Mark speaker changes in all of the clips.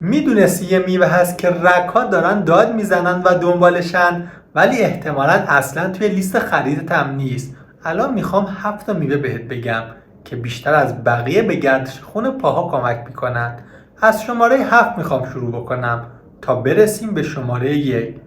Speaker 1: میدونستی یه میوه هست که رگ‌ها دارن داد میزنن و دنبالشن، ولی احتمالاً اصلا توی لیست خریدت هم نیست. الان میخوام 7 میوه بهت بگم که بیشتر از بقیه به گردش خون پاها کمک میکنن. از شماره 7 میخوام شروع بکنم تا برسیم به شماره 1.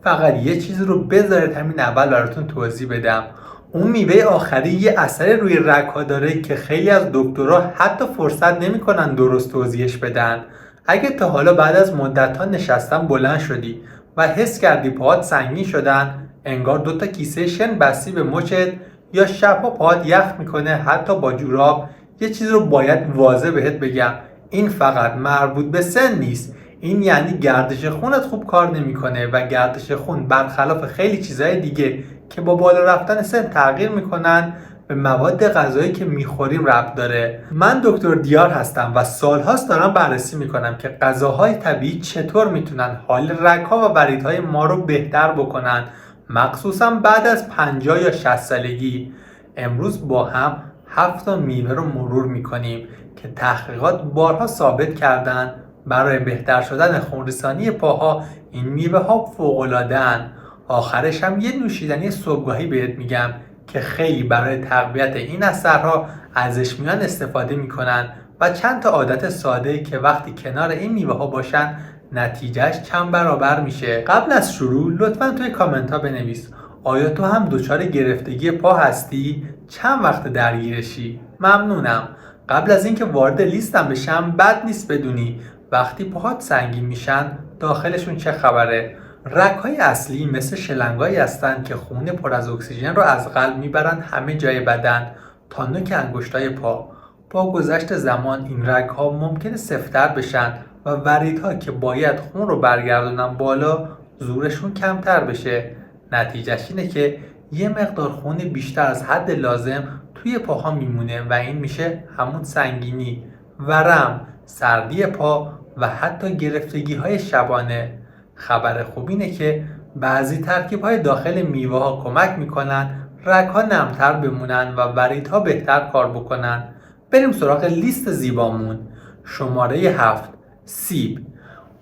Speaker 1: فقط یه چیز رو بذارید همین اول براتون توضیح بدم. اون میوه آخری یه اثر روی رگ‌ها داره که خیلی از دکترها حتی فرصت نمیکنن درست توضیحش بدن. اگه تا حالا بعد از مدت‌ها نشستن بلند شدی و حس کردی پاهات سنگین شدن، انگار 2 کیسه شن بستی به مچت، یا شب‌ها پاهات یخ میکنه حتی با جوراب، یه چیز رو باید واضح بهت بگم. این فقط مربوط به سن نیست. این یعنی گردش خونت خوب کار نمیکنه و گردش خون برخلاف خیلی چیزهای دیگه که با بالا رفتن سن تغییر میکنن، به مواد غذایی که میخوریم ربط داره. من دکتر دیار هستم و سالهاست دارم بررسی میکنم که غذاهای طبیعی چطور میتونن حال رگ‌ها و وریدهای ما رو بهتر بکنن، مخصوصا بعد از 50 یا 60 سالگی. امروز با هم 7 میوه رو مرور میکنیم که تحقیقات بارها ثابت کردن برای بهتر شدن خونریزی پاها این میوه ها فوق‌العاده‌اند. آخرش هم یه نوشیدنی صبحگاهی بهت میگم که خیلی برای تقویت این اثرها ازش میان استفاده میکنن و چند تا عادت ساده که وقتی کنار این میوه ها باشن نتیجهش چند برابر میشه. قبل از شروع لطفا توی کامنت ها بنویس آیا تو هم دچار گرفتگی پا هستی؟ چند وقت درگیرشی؟ ممنونم. قبل از اینکه وارد لیستم بشم، بد نیست بدونی وقتی پاهات سنگین میشن داخلشون چه خبره. رگ‌های اصلی مثل شلنگایی هستن که خون پر از اکسیژن رو از قلب میبرن همه جای بدن تا نوک انگشتای پا. با گذشت زمان این رگ‌ها ممکنه سفت‌تر بشن و وریدها که باید خون رو برگردونن بالا زورشون کمتر بشه. نتیجهش اینه که یه مقدار خون بیشتر از حد لازم توی پاها میمونه و این میشه همون سنگینی، ورم، سردی پا و حتی گرفتگی‌های شبانه. خبر خوب اینه که بعضی ترکیب‌های داخل میوه‌ها کمک میکنن رگ‌ها نرم‌تر بمونن و وریدها بهتر کار بکنن. بریم سراغ لیست زیبامون. شماره 7، سیب.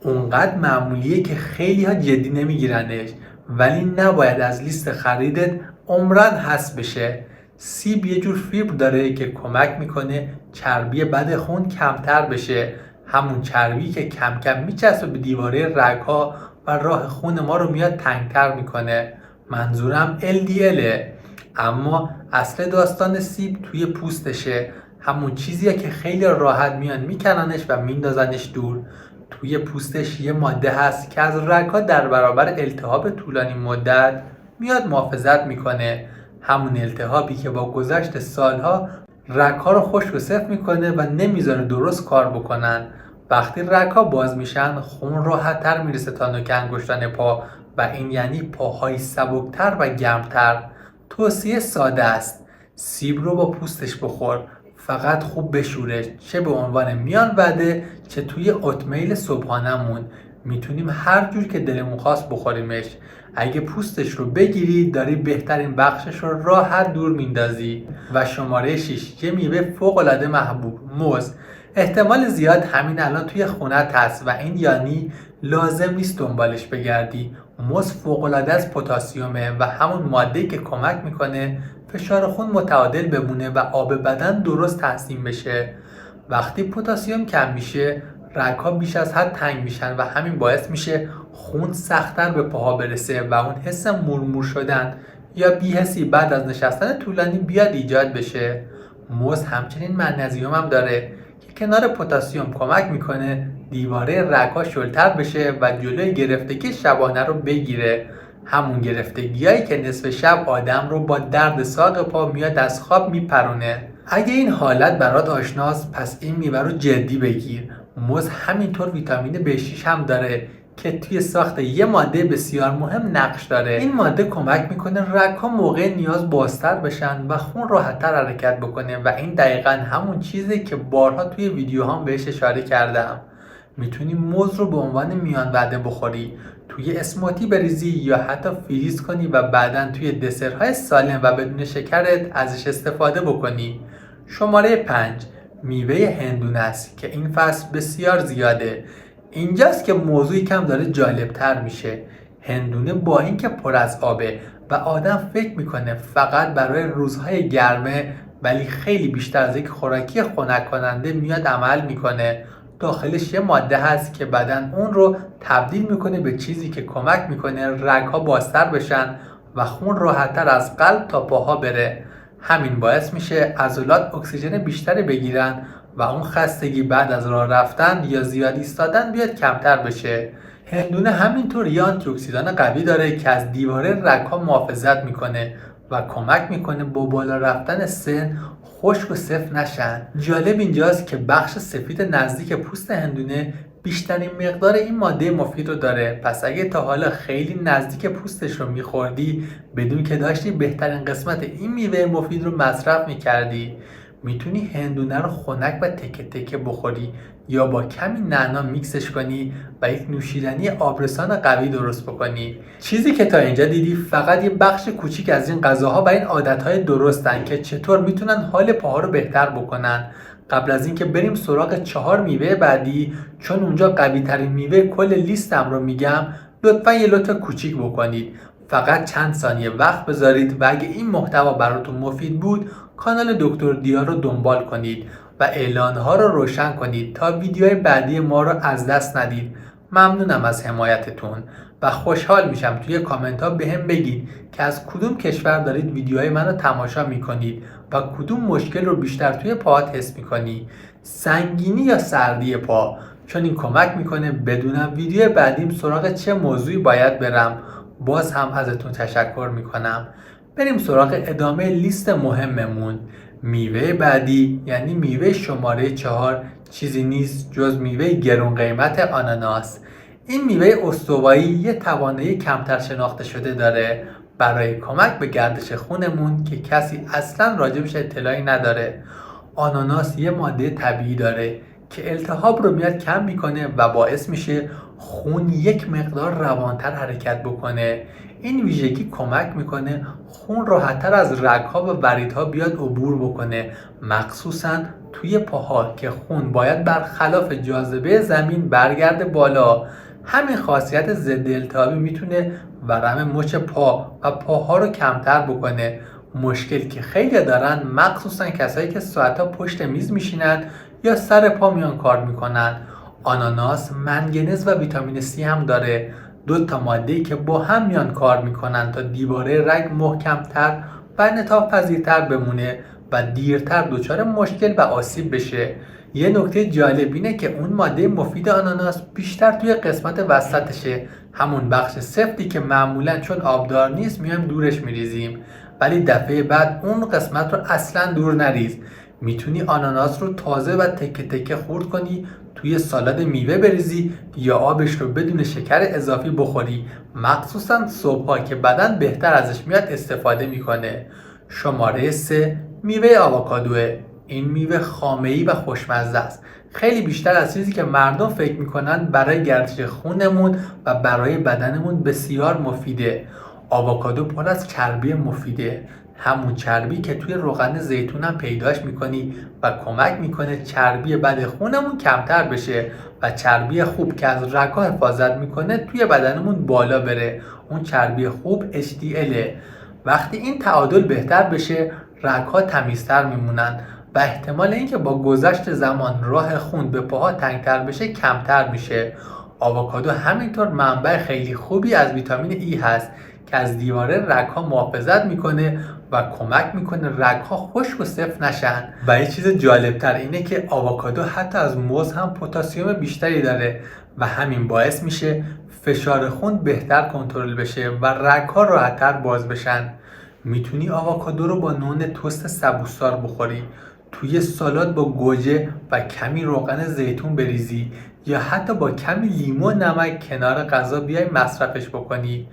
Speaker 1: اونقدر معمولیه که خیلی‌ها جدی نمیگیرنش، ولی نباید از لیست خریدت عمرن حذف بشه. سیب یه جور فیبر داره که کمک میکنه چربی بد خون کمتر بشه، همون چربی که کم کم میچسبه به دیواره رگ‌ها و راه خون ما رو میاد تنگتر میکنه. منظورم LDL. اما اصل داستان سیب توی پوستشه، همون چیزیه که خیلی راحت میان میکننش و میندازنش دور. توی پوستش یه ماده هست که از رگ‌ها در برابر التهاب طولانی مدت میاد محافظت میکنه، همون التهابی که با گذشت سالها رگ‌ها رو خشک و سفت میکنه و نمیذاره درست کار بکنن. وقتی رگ‌ها باز میشن خون راحت‌تر میرسه تا نوک انگشتان پا و این یعنی پاهای سبکتر و گرمتر. توصیه ساده است، سیب رو با پوستش بخور، فقط خوب بشورش، چه به عنوان میان وعده چه توی اوتمیل صبحانمون. میتونیم هر جور که دلمون خواست بخوریمش. اگه پوستش رو بگیری داری بهترین بخشش رو راحت دور میندازی. و شماره 6، یه میوه فوق‌العاده محبوب، موز. احتمال زیاد همین الان توی خونت هست و این یعنی لازم نیست دنبالش بگردی. موز فوق‌العاده از پتاسیمه و همون ماده‌ای که کمک میکنه فشار خون متعادل بمونه و آب بدن درست تنظیم بشه. وقتی پتاسیم کم میشه رگ‌ها بیش از حد تنگ میشن و همین باعث میشه خون سخت‌تر به پاها برسه و اون حس مورمور شدن یا بی‌حسی بعد از نشستن طولانی بیاد ایجاد بشه. موز همچنین مغنیزیم هم داره که کنار پتاسیم کمک میکنه دیواره رگ‌ها شلتر بشه و جلوی گرفتگی شبانه رو بگیره، همون گرفتگیایی که نصف شب آدم رو با درد ساق پا میاد از خواب میپرونه. اگه این حالت برات آشناست پس این میوه رو جدی بگیر. موز همینطور ویتامین B6 هم داره که توی ساخت یه ماده بسیار مهم نقش داره. این ماده کمک میکنه رگ‌ها موقع نیاز بازتر بشن و خون راحت‌تر حرکت بکنه و این دقیقاً همون چیزی که بارها توی ویدیوهام بهش اشاره کردم. میتونی موز رو به عنوان میان وعده بخوری، توی اسموتی بریزی یا حتی فریز کنی و بعداً توی دسرهای سالم و بدون شکرت ازش استفاده بکنی. شماره 5، میوه هندونه است که این فصل بسیار زیاده. اینجاست که موضوعی کم داره جالبتر میشه. هندونه با اینکه پر از آبه و آدم فکر میکنه فقط برای روزهای گرمه، ولی خیلی بیشتر از یک خوراکی خنک کننده میاد عمل میکنه. داخلش یه ماده هست که بدن اون رو تبدیل میکنه به چیزی که کمک میکنه رگها بازتر بشن و خون راحت‌تر از قلب تا پاها بره. همین باعث میشه عضلات اکسیژن بیشتری بگیرن و اون خستگی بعد از راه رفتن یا زیاد ایستادن بیاد کمتر بشه. هندونه همینطور یه آنتی اکسیدان قوی داره که از دیواره رگ‌ها محافظت میکنه و کمک میکنه با بالا رفتن سن خشک و سفت نشن. جالب اینجاست که بخش سفید نزدیک پوست هندونه بیشترین مقدار این ماده مفید رو داره. پس اگه تا حالا خیلی نزدیک پوستش رو میخوردی بدون که داشتی بهترین قسمت این میوه مفید رو مصرف میکردی. میتونی هندونه رو خنک و تکه تکه بخوری یا با کمی نعنا میکسش کنی و یک نوشیدنی آبرسان قوی درست بکنی. چیزی که تا اینجا دیدی فقط یه بخش کوچیک از این غذاها و این عادتهای درستن که چطور میتونن حال پاها رو بهتر بکنن. قبل از اینکه بریم سراغ 4 میوه بعدی، چون اونجا قوی ترین میوه کل لیستم رو میگم، لطفا یه لطف کوچیک بکنید. فقط چند ثانیه وقت بذارید و اگه این محتوا براتون مفید بود کانال دکتر دیا رو دنبال کنید و اعلانها رو روشن کنید تا ویدیوهای بعدی ما رو از دست ندید. ممنونم از حمایتتون و خوشحال میشم توی کامنت ها بهم بگید که از کدوم کشور دارید ویدیوهای منو تماشا میکنید و کدوم مشکل رو بیشتر توی پاهات حس میکنی، سنگینی یا سردی پا، چون این کمک میکنه بدونم ویدیو بعدیم سراغ چه موضوعی باید برم. باز هم ازتون تشکر میکنم. بریم سراغ ادامه لیست مهممون. میوه بعدی یعنی میوه شماره 4 چیزی نیست جز میوه گرون قیمت آناناس. این میوه استوایی یه توانایی کمتر شناخته شده داره برای کمک به گردش خونمون که کسی اصلا راجبش اطلاعی نداره. آناناس یه ماده طبیعی داره که التهاب رو میاد کم میکنه و باعث میشه خون یک مقدار روانتر حرکت بکنه. این ویژگی کمک میکنه خون راحتتر از رگها و وریدها بیاد عبور بکنه، مخصوصا توی پاها که خون باید برخلاف جاذبه زمین برگرده بالا. همین خاصیت ضد التهابی میتونه ورم مچ پا و پاها رو کمتر بکنه. مشکل که خیلی دارن مخصوصا کسایی که ساعتا پشت میز میشینن یا سر پا میان کار میکنن. آناناس منگنز و ویتامین C هم داره، 2 تا ماده‌ای که با هم میان کار میکنن تا دیواره رگ محکمتر و انعطاف پذیرتر بمونه و دیرتر دچار مشکل و آسیب بشه. یه نکته جالب اینه که اون ماده مفید آناناس بیشتر توی قسمت وسطشه، همون بخش سفتی که معمولا چون آبدار نیست میایم دورش میریزیم، ولی دفعه بعد اون قسمت رو اصلا دور نریز. میتونی آناناس رو تازه و تکه تکه خورد کنی، توی سالاد میوه بریزی یا آبش رو بدون شکر اضافی بخوری، مخصوصا صبحها که بدن بهتر ازش میاد استفاده میکنه. شماره 3 میوه آووکادوه. این میوه خامه‌ای و خوشمزه است، خیلی بیشتر از چیزی که مردم فکر میکنن برای گردش خونمون و برای بدنمون بسیار مفیده. آووکادو پر از چربی مفیده، همون چربی که توی روغن زیتون هم پیداش میکنی و کمک میکنه چربی بد خونمون کمتر بشه و چربی خوب که از رگ‌ها حفاظت میکنه توی بدنمون بالا بره. اون چربی خوب HDL. وقتی این تعادل بهتر بشه رگ‌ها تمیزتر میمونن و احتمال اینکه با گذشت زمان راه خون به پاها تنگتر بشه کمتر میشه. آووکادو همینطور منبع خیلی خوبی از ویتامین E هست که از دیواره رگ‌ها محافظت میکنه و کمک میکنه رگ‌ها خشک و سفت نشن. و یه چیز جالبتر اینه که آووکادو حتی از موز هم پتاسیم بیشتری داره و همین باعث میشه فشار خون بهتر کنترل بشه و رگ‌ها راحت‌تر باز بشن. میتونی آووکادو رو با نون تست سبوسدار بخوری، توی سالاد با گوجه و کمی روغن زیتون بریزی یا حتی با کمی لیمو و نمک کنار غذا بیای مصرفش بکنی.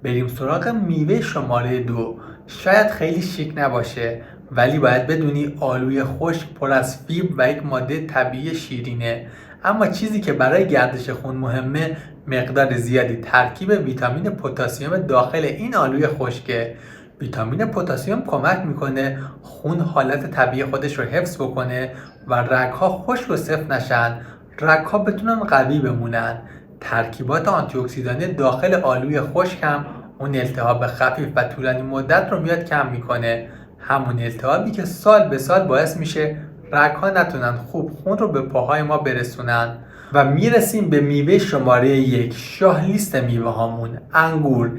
Speaker 1: بریم سراغ میوه شماره 2. شاید خیلی شیک نباشه ولی باید بدونی آلوی خشک پر از فیبر و یک ماده طبیعی شیرینه، اما چیزی که برای گردش خون مهمه مقدار زیادی ترکیب ویتامین پتاسیم داخل این آلوی خشکه. ویتامین پتاسیم کمک میکنه خون حالت طبیعی خودش رو حفظ بکنه و رگ‌ها خشک و سفت نشن رگ‌ها بتونن قوی بمونن. ترکیبات آنتی اکسیدانی داخل آلوی خشک هم اون التهاب خفیف و طولانی مدت رو میاد کم میکنه. همون التهابی که سال به سال باعث میشه رگ‌ها نتونن خوب خون رو به پاهای ما برسونن. و میرسیم به میوه شماره 1، شاه لیست میوه هامون، انگور.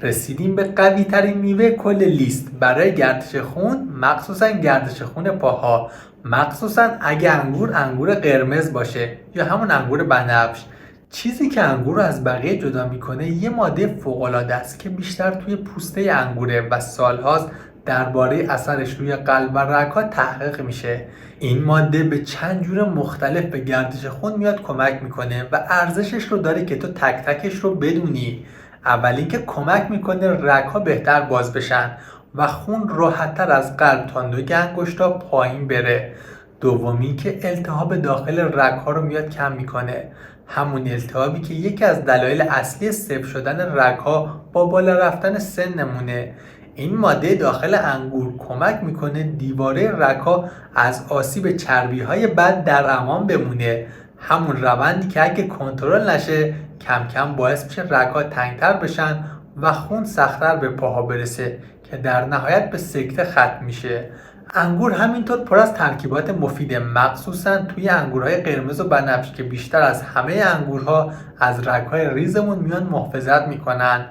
Speaker 1: رسیدیم به قوی ترین میوه کل لیست برای گردش خون، مخصوصا گردش خون پاها، مخصوصا اگه انگور قرمز باشه یا همون انگور بنفش. چیزی که انگور رو از بقیه جدا میکنه یه ماده فوق‌العاده است که بیشتر توی پوسته انگوره و سالهاست درباره اثرش روی قلب و رگ‌ها تحقیق میشه. این ماده به چند جور مختلف به گردش خون میاد کمک میکنه و ارزشش رو داره که تو تک تکش رو بدونی. اول اینکه کمک میکنه رگ‌ها بهتر باز بشن و خون راحت‌تر از قلب تا نوک انگشتا پایین بره. دومی که التهاب داخل رگ‌ها رو میاد کم میکنه، همون التهابی که یکی از دلایل اصلی سفت شدن رگ‌ها با بالا رفتن سنمونه. این ماده داخل انگور کمک میکنه دیواره رگ‌ها از آسیب چربی‌های بد در امان بمونه، همون روندی که اگه کنترل نشه کم کم باعث میشه رگ‌ها تنگتر بشن و خون سخت‌تر به پاها برسه که در نهایت به سکته ختم میشه. انگور همینطور پر از ترکیبات مفیده، مخصوصا توی انگورهای قرمز و بنفش که بیشتر از همه انگورها از رگ‌های ریزمون میان محافظت میکنن.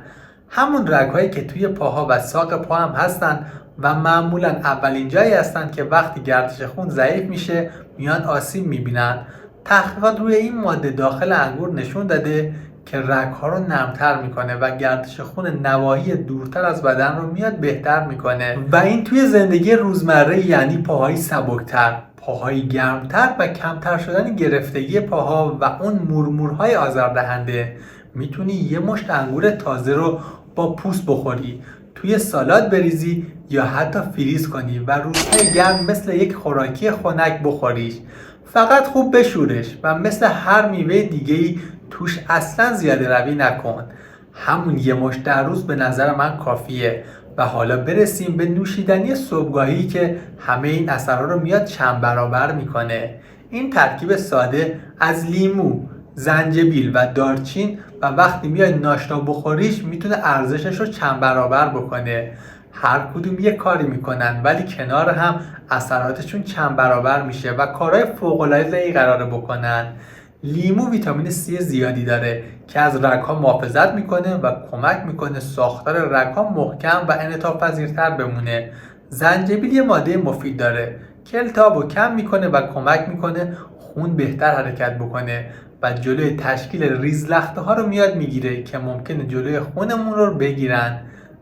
Speaker 1: همون رگ‌هایی که توی پاها و ساق پا هم هستن و معمولا اولین جایی هستن که وقتی گردش خون ضعیف میشه میان آسیب میبینن. تحقیقات روی این ماده داخل انگور نشون داده که رگ‌ها رو نرمتر میکنه و گردش خون نواحی دورتر از بدن رو میاد بهتر میکنه و این توی زندگی روزمره یعنی پاهای سبکتر، پاهای گرمتر و کمتر شدن گرفتگی پاها و اون مورمورهای آزاردهنده. میتونی یه مشت انگور تازه رو با پوست بخوری، توی سالاد بریزی یا حتی فریز کنی و روزهای گرم مثل یک خوراکی خنک بخوریش. فقط خوب بشورش و مثل هر میوه دیگه‌ای توش اصلا زیاده روی نکن. همون یه مشت در روز به نظر من کافیه. و حالا برسیم به نوشیدنی صبحگاهی که همه این اثرها رو میاد چند برابر میکنه. این ترکیب ساده از لیمو، زنجبیل و دارچین و وقتی میای ناشتا بخوریش میتونه ارزشش رو چند برابر بکنه. هر کدوم یه کاری میکنن ولی کنار هم اثراتشون چند برابر میشه و کارهای فوق‌العاده‌ای قراره بکنن. لیمو ویتامین C زیادی داره که از رگ‌ها محافظت میکنه و کمک میکنه ساختار رگ‌ها محکم و انعطاف پذیرتر بمونه. زنجبیل یه ماده مفید داره که التهابو کم میکنه و کمک میکنه خون بهتر حرکت بکنه و جلوی تشکیل ریزلخته ها رو میاد میگیره که ممکنه جلوی خونمون رو بگیرن.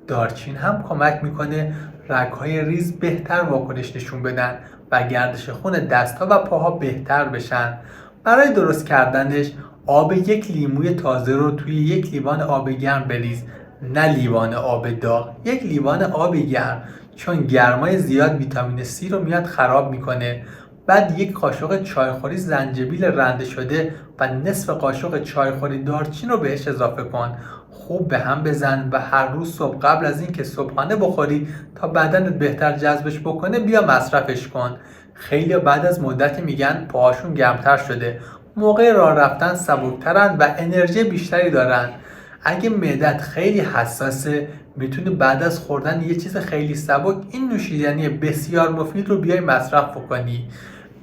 Speaker 1: دارچین هم کمک میکنه رگ‌های ریز بهتر واکنش نشون بدن و گردش خون دست‌ها و پاها بهتر بشن. برای درست کردنش آب یک لیموی تازه رو توی یک لیوان آب گرم بریز، نه لیوان آب داغ، یک لیوان آب گرم، چون گرمای زیاد ویتامین C رو میاد خراب میکنه. بعد یک قاشق چایخوری زنجبیل رنده شده و نصف قاشق چایخوری دارچین رو بهش اضافه کن. خوب به هم بزن و هر روز صبح قبل از اینکه صبحانه بخوری تا بدنت بهتر جذبش بکنه بیا مصرفش کن. خیلی بعد از مدتی میگن پاهاشون گرمتر شده، موقع راه رفتن سبکترن و انرژی بیشتری دارن. اگه معدت خیلی حساسه میتونی بعد از خوردن یه چیز خیلی سبک این نوشیدنی بسیار مفید رو بیای مصرف بکنی.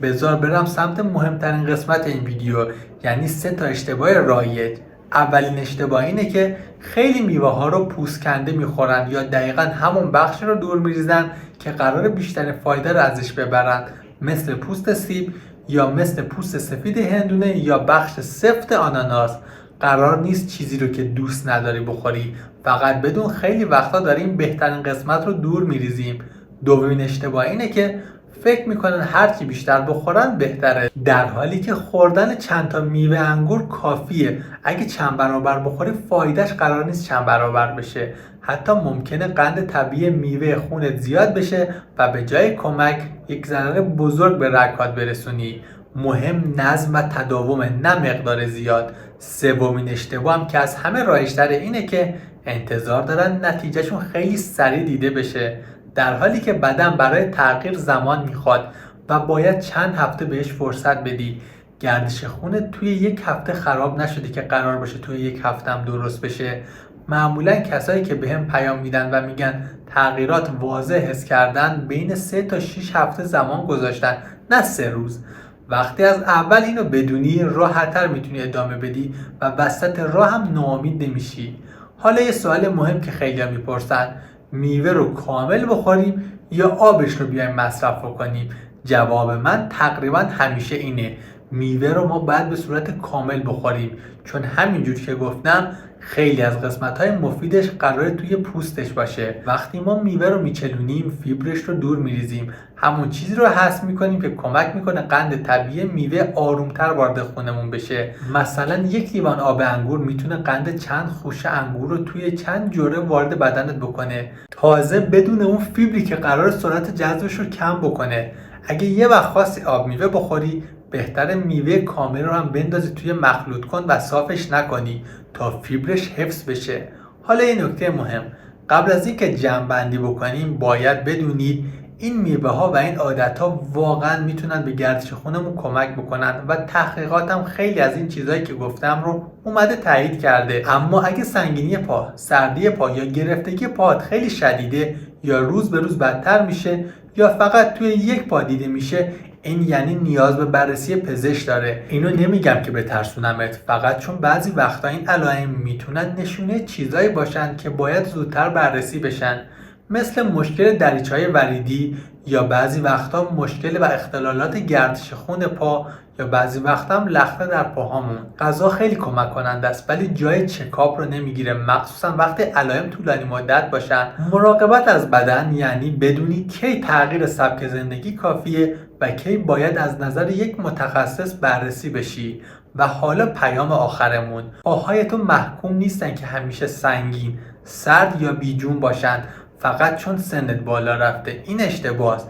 Speaker 1: بذار برم سمت مهمترین قسمت این ویدیو، یعنی 3 اشتباه رایج. اولین اشتباه اینه که خیلی میوه ها رو پوست کنده میخورن یا دقیقا همون بخش رو دور میریزن که قرار بیشتر فایده رو ازش ببرن، مثل پوست سیب یا مثل پوست سفید هندونه یا بخش سفت آناناس. قرار نیست چیزی رو که دوست نداری بخوری، فقط بدون خیلی وقتا داریم بهترین قسمت رو دور میریزیم. دومین اشتباه اینه که فکر میکنن هرچی بیشتر بخورن بهتره، در حالی که خوردن چند تا میوه انگور کافیه. اگه چند برابر بخوری فایدهش قرار نیست چند برابر بشه، حتی ممکنه قند طبیعی میوه خونت زیاد بشه و به جای کمک یک ضرر بزرگ به رگ‌هات برسونی. مهم نظم و تداومه، نه مقدار زیاد. سومین اشتباه هم که از همه رایج‌تره اینه که انتظار دارن نتیجهشون خیلی سریع دیده بشه، در حالی که بدن برای تغییر زمان میخواد و باید چند هفته بهش فرصت بدی. گردش خون توی یک هفته خراب نشده که قرار باشه توی یک هفته هم درست بشه. معمولا کسایی که بهم پیام میدن و میگن تغییرات واضح حس کردن بین 3 تا 6 هفته زمان گذاشتن، نه 3 روز. وقتی از اول اینو بدونی راحت‌تر میتونی ادامه بدی و وسط راه هم ناامید نمیشی. حالا یه سوال مهم که خیلی‌ها میپرسن، میوه رو کامل بخوریم یا آبش رو بیایم مصرف کنیم؟ جواب من تقریبا همیشه اینه، میوه رو ما باید به صورت کامل بخوریم، چون همینجور که گفتم خیلی از قسمت‌های مفیدش قراره توی پوستش باشه. وقتی ما میوه رو میچلونیم فیبرش رو دور میریزیم، همون چیزی رو هضم میکنیم که کمک میکنه قند طبیعی میوه آرومتر وارد خونمون بشه. مثلا یک لیوان آب انگور میتونه قند چند خوشه انگور رو توی چند جرعه وارد بدنت بکنه، تازه بدون اون فیبری که قراره سرعت جذبش رو کم بکنه. اگه یه وقت خاصی آب میوه بخوری، بهتره میوه کامل رو هم بندازی توی مخلوط کن و صافش نکنی تا فیبرش حفظ بشه. حالا یه نکته مهم، قبل از اینکه جمع‌بندی بکنیم باید بدونید این میوه ها و این عادت ها واقعا میتونن به گردش خونمون کمک بکنن و تحقیقات هم خیلی از این چیزهایی که گفتم رو اومده تایید کرده. اما اگه سنگینی پا، سردی پا یا گرفتگی پاهات خیلی شدیده یا روز به روز بدتر میشه یا فقط توی یک پا دیده میشه، این یعنی نیاز به بررسی پزشک داره. اینو نمیگم که بترسونمت، فقط چون بعضی وقتا این علائم میتونن نشونه چیزایی باشن که باید زودتر بررسی بشن، مثل مشکل دریچه‌های وریدی یا بعضی وقتا مشکل و اختلالات گردش خون پا یا بعضی وقتا هم لخته در پاهامون. غذا خیلی کمک کننده است ولی جای چکاپ رو نمیگیره، مخصوصا وقتی علائم طولانی مدت باشن. مراقبت از بدن یعنی بدونی کی تغییر سبک زندگی کافیه و کی باید از نظر یک متخصص بررسی بشی. و حالا پیام آخرمون، پاهایتون محکوم نیستن که همیشه سنگین، سرد یا بیجون باشن فقط چون سنت بالا رفته. این اشتباهه.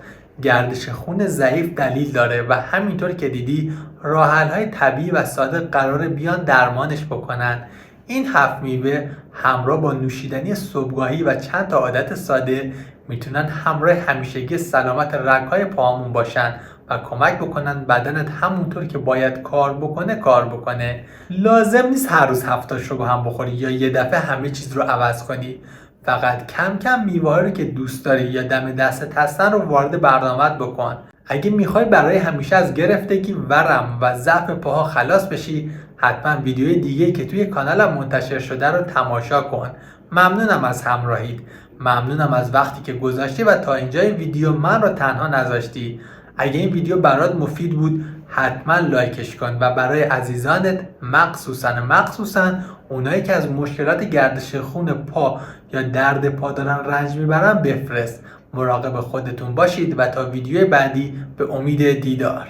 Speaker 1: گردش خون ضعیف دلیل داره و همینطور که دیدی راه حل‌های طبیعی و ساده قراره بیان درمانش بکنن. این 7 میوه همراه با نوشیدنی صبحگاهی و چند تا عادت ساده میتونن همراه همیشگی سلامت رگ‌های پاهامون باشن و کمک بکنن بدنت همونطور که باید کار بکنه. لازم نیست هر روز 7 تاش رو با هم بخوری یا یه دفعه همه چیز رو عوض کنی. فقط کم کم میوه‌ها رو که دوست داری یا دم دستت هستن رو وارد برنامه‌ات بکن. اگه میخوای برای همیشه از گرفتگی، ورم و ضعف پاها خلاص بشی، حتما ویدیوی دیگه‌ای که توی کانالم منتشر شده رو تماشا کن. ممنونم از همراهیت. ممنونم از وقتی که گذاشتی و تا اینجای ویدیو من رو تنها نذاشتی. اگه این ویدیو برات مفید بود حتما لایکش کن و برای عزیزانت مخصوصاً اونایی که از مشکلات گردش خون پا یا درد پا دارن رنج میبرن بفرست. مراقب خودتون باشید و تا ویدیو بعدی به امید دیدار.